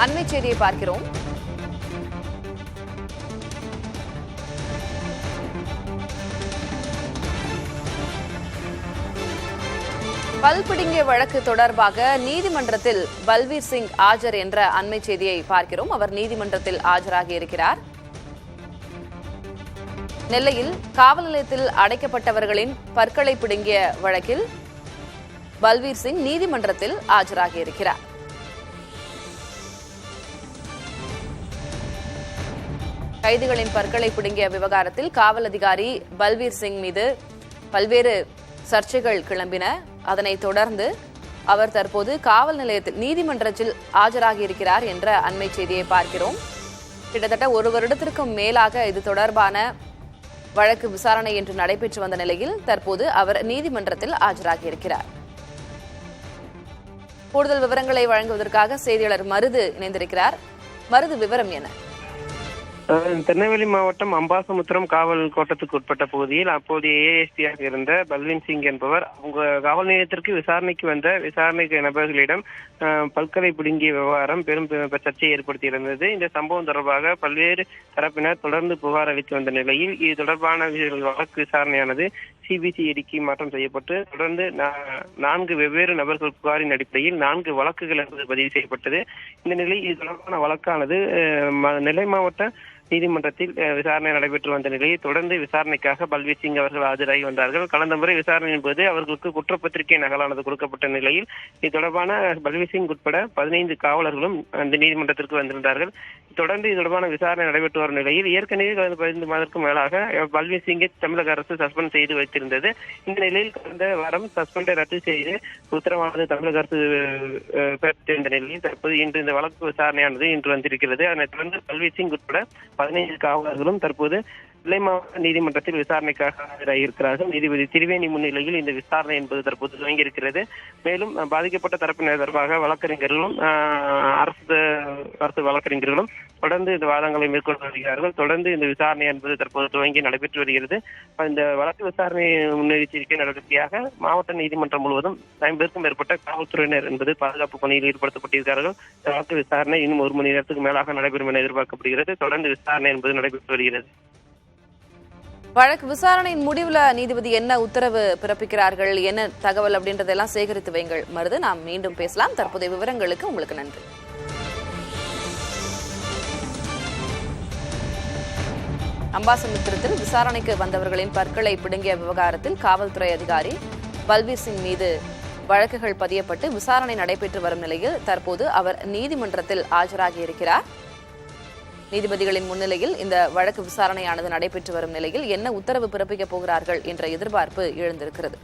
அண்மை செய்தியை பார்க்கிறோம். பல் பிடுங்கிய வழக்கு தொடர்பாக நீதிமன்றத்தில் பல்வீர் சிங் ஆஜர் என்ற அண்மை செய்தியை பார்க்கிறோம். அவர் நீதிமன்றத்தில் ஆஜராகி இருக்கிறார். நெல்லையில் காவல் நிலையத்தில் அடைக்கப்பட்டவர்களின் பற்களை பிடுங்கிய வழக்கில் பல்வீர் சிங் நீதிமன்றத்தில் ஆஜராகி இருக்கிறார். கைதிகளின் பற்களை பிடுங்கிய விவகாரத்தில் காவல் அதிகாரி பல்வீர் சிங் மீது பல்வேறு சர்ச்சைகள் கிளம்பின. அதனைத் தொடர்ந்து அவர் தற்போது காவல் நிலையத்தில் நீதிமன்றத்தில் ஆஜராகி இருக்கிறார் என்ற அண்மை செய்தியை பார்க்கிறோம். கிட்டத்தட்ட ஒரு வருடத்திற்கும் மேலாக இது தொடர்பான வழக்கு விசாரணை என்று நடைபெற்று வந்த நிலையில் தற்போது அவர் நீதிமன்றத்தில் ஆஜராகி இருக்கிறார். கூடுதல் விவரங்களை வழங்குவதற்காக செய்தியாளர் மருது இணைந்திருக்கிறார். மருது, விவரம் என்ன? திருநெல்வேலி மாவட்டம் அம்பாசமுத்திரம் காவல் கோட்டத்துக்கு உட்பட்ட பகுதியில் அப்போதைய ஏஎஸ்பியாக இருந்த பல்வீர் சிங் என்பவர் அவங்க காவல் நிலையத்திற்கு விசாரணைக்கு வந்த விசாரணை நபர்களிடம் பல்கலை பிடுங்கிய விவகாரம் பெரும் சர்ச்சையை ஏற்படுத்தியிருந்தது. இந்த சம்பவம் தொடர்பாக பல்வேறு தரப்பினர் தொடர்ந்து புகார் அளித்து வந்த நிலையில் இது தொடர்பான வழக்கு விசாரணையானது சிபிசிஐடிக்கு மாற்றம் செய்யப்பட்டு தொடர்ந்து 4 வெவ்வேறு நபர்கள் புகாரின் அடிப்படையில் 4 வழக்குகள் என்பது பதிவு செய்யப்பட்டது. இந்த நிலையில் இது தொடர்பான வழக்கானது நெல்லை மாவட்ட நீதிமன்றத்தில் விசாரணை நடைபெற்று வந்த நிலையில் தொடர்ந்து விசாரணைக்காக பல்வீர் சிங் அவர்கள் ஆஜராகி வந்தார்கள். கடந்த முறை விசாரணையின் போது அவர்களுக்கு குற்றப்பத்திரிகை நகலானது கொடுக்கப்பட்ட நிலையில் இது தொடர்பான பல்வீர் சிங் உட்பட 15 காவலர்களும் அந்த நீதிமன்றத்திற்கு வந்திருந்தார்கள். தொடர்ந்து இது தொடர்பான விசாரணை நடைபெற்று வரும் நிலையில் ஏற்கனவே 15 மாதத்திற்கும் மேலாக பல்வீர் சிங்கை தமிழக அரசு சஸ்பெண்ட் செய்து வைத்திருந்தது. இந்த நிலையில் கடந்த வாரம் சஸ்பெண்டை ரத்து செய்து உத்தரவானது தமிழக அரசு பெற்றிருந்த நிலையில் தற்போது இன்று இந்த வழக்கு விசாரணையானது இன்று வந்திருக்கிறது. அதனைத் தொடர்ந்து பல்வீர் சிங் உட்பட 15 காவலர்களும் தற்போது நெல்லை மாவட்ட நீதிமன்றத்தில் விசாரணைக்காக ஆஜராகியிருக்கிறார்கள். நீதிபதி திரிவேணி முன்னிலையில் இந்த விசாரணை என்பது தற்போது துவங்கியிருக்கிறது. மேலும் பாதிக்கப்பட்ட தரப்பினர் தொடர்பாக வழக்கறிஞர்களும் அரசு வழக்கறிஞர்களும் தொடர்ந்து இந்த வாதங்களை மேற்கொண்டு வருகிறார்கள். தொடர்ந்து இந்த விசாரணை என்பது தற்போது துவங்கி நடைபெற்று வருகிறது. இந்த வழக்கு விசாரணை முன்னெச்சரிக்கை நடவடிக்கையாக மாவட்ட நீதிமன்றம் முழுவதும் 50க்கும் மேற்பட்ட காவல்துறையினர் என்பது பாதுகாப்பு பணியில் ஈடுபடுத்தப்பட்டிருக்கிறார்கள். இந்த வழக்கு விசாரணை இன்னும் 1 மணி நேரத்துக்கு மேலாக நடைபெறும் என எதிர்பார்க்கப்படுகிறது. தொடர்ந்து விசாரணை என்பது நடைபெற்று வருகிறது. வழக்கு விசாரணையின் முடிவுல நீதிபதி என்ன உத்தரவு பிறப்பிக்கிறார்கள், என்ன தகவல் அப்படின்றதெல்லாம் சேகரித்து வைங்கள் மருது. நாம் மீண்டும் பேசலாம். தற்போதைய விவரங்களுக்கு உங்களுக்கு நன்றி. அம்பாசமுத்திரத்தில் விசாரணைக்கு வந்தவர்களின் பற்களை பிடுங்கிய விவகாரத்தில் காவல்துறை அதிகாரி பல்வீர் சிங் மீது வழக்குகள் பதியப்பட்டு விசாரணை நடைபெற்று வரும் நிலையில் தற்போது அவர் நீதிமன்றத்தில் ஆஜராகி இருக்கிறார். நீதிபதிகளின் முன்னிலையில் இந்த வழக்கு விசாரணையானது நடைபெற்று வரும் நிலையில் என்ன உத்தரவு பிறப்பிக்கப் போகிறார்கள் என்ற எதிர்பார்ப்பு எழுந்திருக்கிறது.